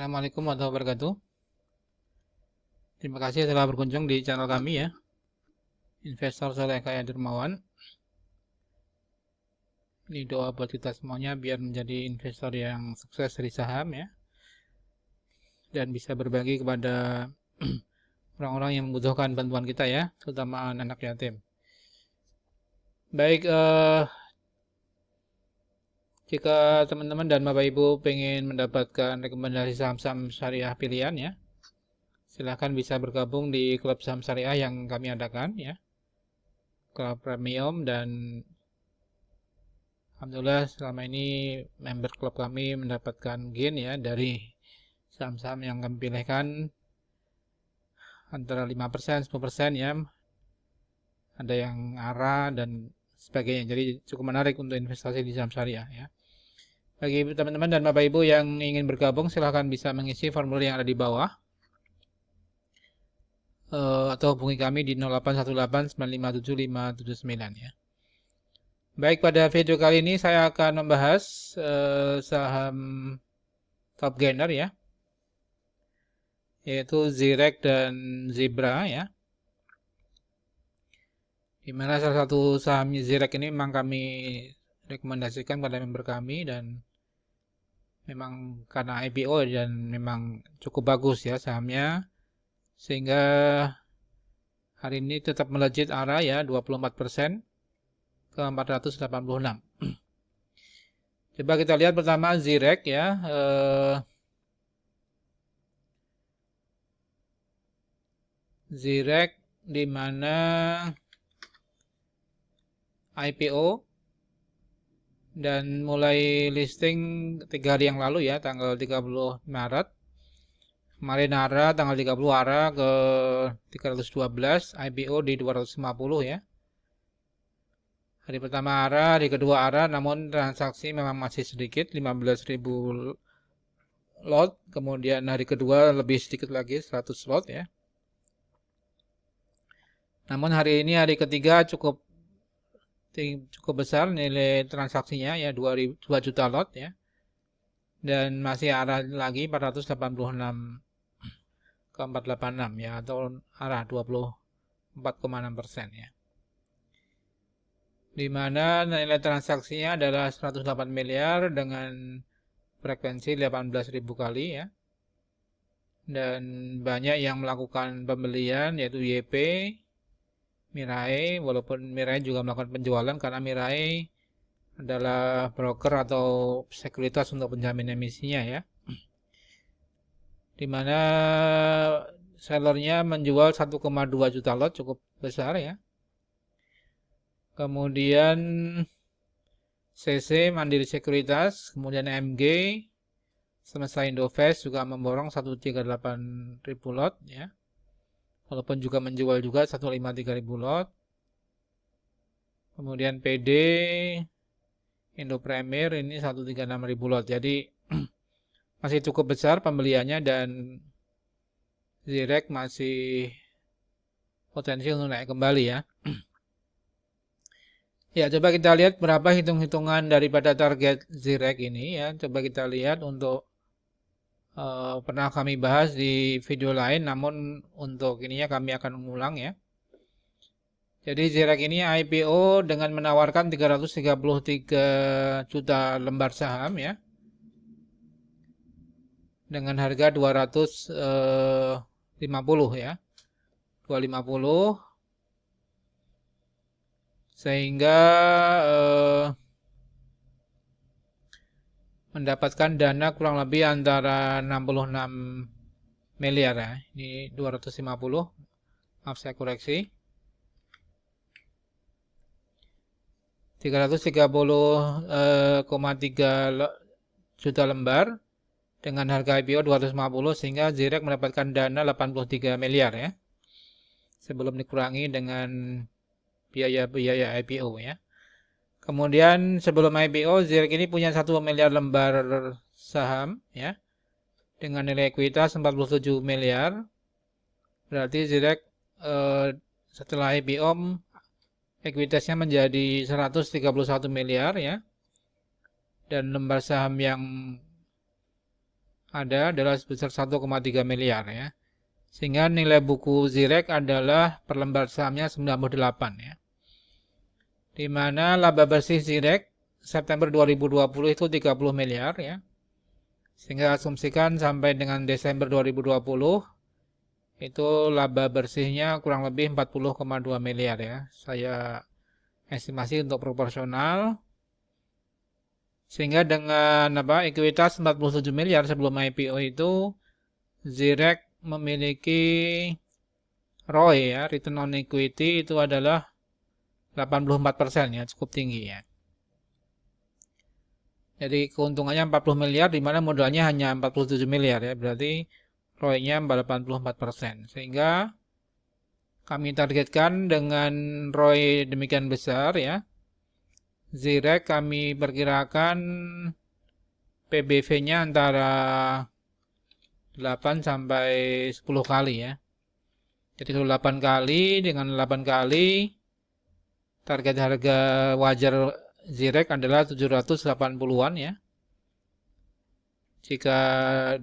Assalamualaikum warahmatullahi wabarakatuh. Terima kasih telah berkunjung di channel kami ya, Investor Soleh Kaya Dermawan. Ini doa buat kita semuanya biar menjadi investor yang sukses di saham ya, dan bisa berbagi kepada orang-orang yang membutuhkan bantuan kita ya, terutama anak yatim. Baik, jika teman-teman dan Bapak Ibu pengen mendapatkan rekomendasi saham-saham syariah pilihan ya, silahkan bisa bergabung di klub saham syariah yang kami adakan ya, klub premium. Dan alhamdulillah selama ini member klub kami mendapatkan gain ya dari saham-saham yang kami pilihkan antara 5%, 10% ya. Ada yang ARA dan sebagainya. Jadi cukup menarik untuk investasi di saham syariah ya. Bagi teman-teman dan Bapak Ibu yang ingin bergabung, silahkan bisa mengisi formulir yang ada di bawah. Atau hubungi kami di 0818957579 ya. Baik, pada video kali ini saya akan membahas saham top gainer ya, yaitu Zirek dan Zebra ya. Dimana salah satu saham Zirek ini memang kami rekomendasikan pada member kami, dan memang karena IPO dan memang cukup bagus ya sahamnya, sehingga hari ini tetap melejit arah ya 24% ke 486. Coba kita lihat pertama Zirek ya. Zirek di mana IPO dan mulai listing 3 hari yang lalu ya, tanggal 30 Maret. Kemarin ARA tanggal 30 ARA ke 312, IPO di 250 ya. Hari pertama ARA, hari kedua ARA, namun transaksi memang masih sedikit, 15.000 lot. Kemudian hari kedua lebih sedikit lagi, 100 lot ya. Namun hari ini hari ketiga cukup besar nilai transaksinya ya, 2 juta lot ya. Dan masih ARA lagi 486 ke 486 ya, atau ARA 24,6% ya. Di mana nilai transaksinya adalah 108 miliar dengan frekuensi 18.000 kali ya. Dan banyak yang melakukan pembelian, yaitu YP, Mirai, walaupun Mirai juga melakukan penjualan karena Mirai adalah broker atau sekuritas untuk penjamin emisinya ya. Dimana sellernya menjual 1,2 juta lot, cukup besar ya. Kemudian CC Mandiri Sekuritas, kemudian MG Semesta Indovest juga memborong 138.000 lot ya. Walaupun juga menjual juga 153.000 lot. Kemudian PD Indo Premier ini 136.000 lot. Jadi masih cukup besar pembeliannya, dan Zirek masih potensi untuk naik kembali ya. Ya, coba kita lihat berapa hitung-hitungan daripada target Zirek ini ya. Coba kita lihat untuk pernah kami bahas di video lain, namun untuk ininya kami akan mengulang ya. Jadi Zirek ini IPO dengan menawarkan 333 juta lembar saham ya, dengan harga 250 ya, 250, sehingga mendapatkan dana kurang lebih antara 66 miliar ya. Ini 250, maaf saya koreksi, 330,3 juta lembar dengan harga IPO 250, sehingga Zirek mendapatkan dana 83 miliar ya, sebelum dikurangi dengan biaya-biaya IPO ya. Kemudian sebelum IPO Zirek ini punya 1 miliar lembar saham ya, dengan nilai ekuitas 47 miliar. Berarti Zirek setelah IPO ekuitasnya menjadi 131 miliar ya. Dan lembar saham yang adalah sebesar 1,3 miliar ya. Sehingga nilai buku Zirek adalah per lembar sahamnya 98 ya. Di mana laba bersih Zirek September 2020 itu 30 miliar ya. Sehingga asumsikan sampai dengan Desember 2020 itu laba bersihnya kurang lebih 40,2 miliar ya. Saya estimasi untuk proporsional. Sehingga dengan ekuitas 47 miliar sebelum IPO itu Zirek memiliki ROE ya, return on equity itu adalah 84% ya, cukup tinggi ya. Jadi keuntungannya 40 miliar di mana modalnya hanya 47 miliar ya, berarti ROE-nya 84%. Sehingga kami targetkan dengan ROE demikian besar ya. Zirek kami perkirakan PBV-nya antara 8 sampai 10 kali ya. Jadi kalau 8 kali dengan 8 kali target harga wajar Zirek adalah 780-an ya. Jika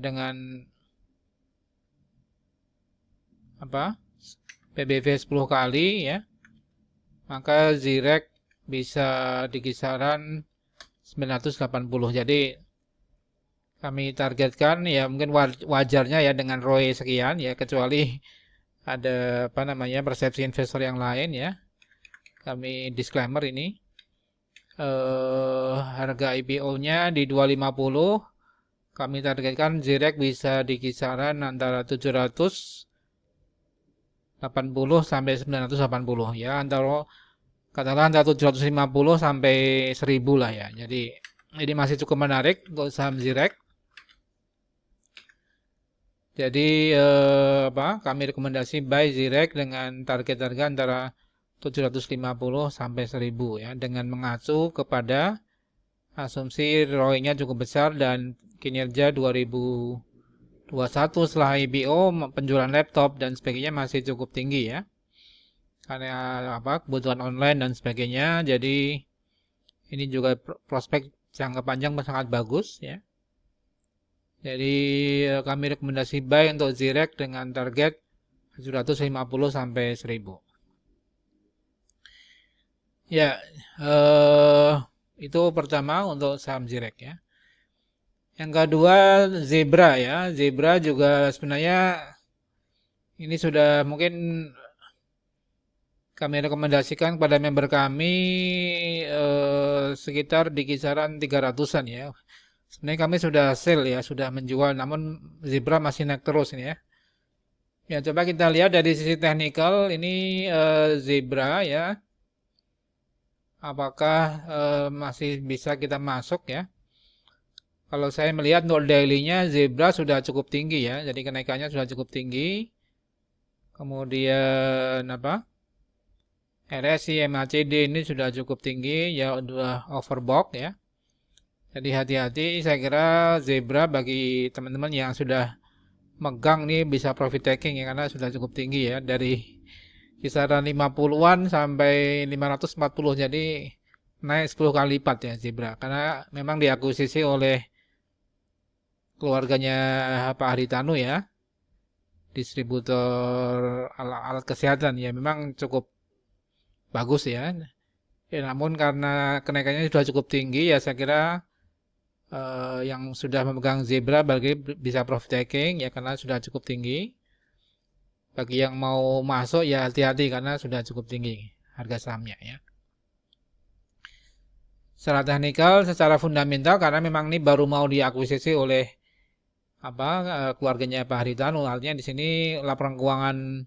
dengan PBV 10 kali ya, maka Zirek bisa di kisaran 980. Jadi kami targetkan ya mungkin wajarnya ya dengan ROE sekian ya, kecuali ada persepsi investor yang lain ya. Kami disclaimer ini. Harga IPO-nya di 250. Kami targetkan Zirek bisa di kisaran antara 780 sampai 980 ya, katakanlah antara 750 sampai 1000 lah ya. Jadi ini masih cukup menarik untuk saham Zirek. Jadi kami rekomendasi buy Zirek dengan target harga antara 750 sampai 1000 ya, dengan mengacu kepada asumsi ROE-nya cukup besar dan kinerja 2021 setelah IPO penjualan laptop dan sebagainya masih cukup tinggi ya. Karena kebutuhan online dan sebagainya, jadi ini juga prospek jangka panjang sangat bagus ya. Jadi kami rekomendasi buy untuk Zirek dengan target 750 sampai 1000. Ya, itu pertama untuk saham Zirek ya. Yang kedua Zebra ya. Zebra juga sebenarnya ini sudah mungkin kami rekomendasikan kepada member kami sekitar di kisaran 300-an ya. Sebenarnya kami sudah sell ya, sudah menjual, namun Zebra masih naik terus ini ya. Ya, coba kita lihat dari sisi teknikal ini Zebra ya. Apakah masih bisa kita masuk ya? Kalau saya melihat untuk daily-nya Zebra sudah cukup tinggi ya. Jadi kenaikannya sudah cukup tinggi. Kemudian RSI, MACD ini sudah cukup tinggi ya, sudah overbought ya. Jadi hati-hati, saya kira Zebra bagi teman-teman yang sudah megang nih bisa profit taking ya, karena sudah cukup tinggi ya, dari kisaran 50-an sampai 540, jadi naik 10 kali lipat ya Zebra, karena memang diakuisisi oleh keluarganya Pak Haritanu ya, distributor alat kesehatan ya, memang cukup bagus ya. Ya, namun karena kenaikannya sudah cukup tinggi ya, saya kira yang sudah memegang Zebra bagi bisa profit taking ya, karena sudah cukup tinggi. Bagi yang mau masuk ya hati-hati karena sudah cukup tinggi harga sahamnya ya. Secara teknikal, secara fundamental, karena memang ini baru mau diakuisisi oleh keluarganya Pak Haritanu, artinya di sini laporan keuangan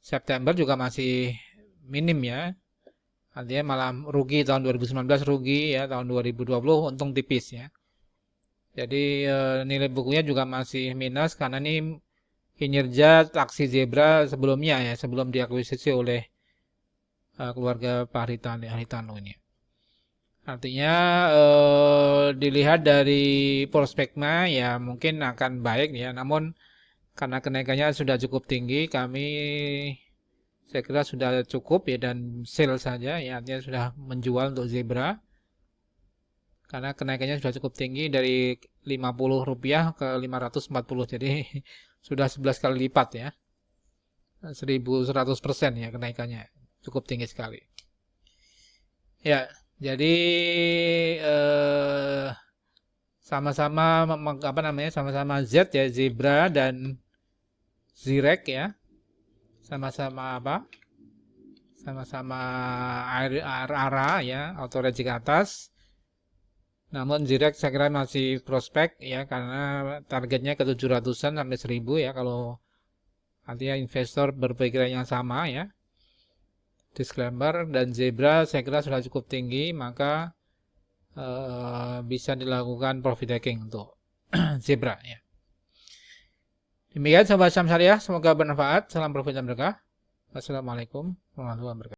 September juga masih minim ya. Artinya malah rugi tahun 2019, rugi ya tahun 2020, untung tipis ya. Jadi nilai bukunya juga masih minus karena ini kinerja taksi Zebra sebelumnya ya, sebelum diakuisisi oleh keluarga Pak Haritanu ini. Artinya dilihat dari prospeknya ya mungkin akan baik ya, namun karena kenaikannya sudah cukup tinggi, saya kira sudah cukup ya, dan sell saja ya, artinya sudah menjual untuk Zebra. karena kenaikannya sudah cukup tinggi dari Rp50 ke 540, jadi sudah 11 kali lipat ya, 1100% ya kenaikannya, cukup tinggi sekali. Ya, jadi sama-sama apa namanya, sama-sama Z ya, Zebra dan Zirek ya, sama-sama apa? Sama-sama ARA ya, auto reject atas. Namun Zirek saya kira masih prospek ya, karena targetnya ke 700-an sampai 1000 ya, kalau artinya investor berpikiran yang sama ya. Disclaimer. Dan Zebra saya kira sudah cukup tinggi, maka bisa dilakukan profit taking untuk Zebra ya. Demikian Sobat Saham Syariah, semoga bermanfaat. Salam profit dan berkah. Wassalamualaikum warahmatullahi wabarakatuh.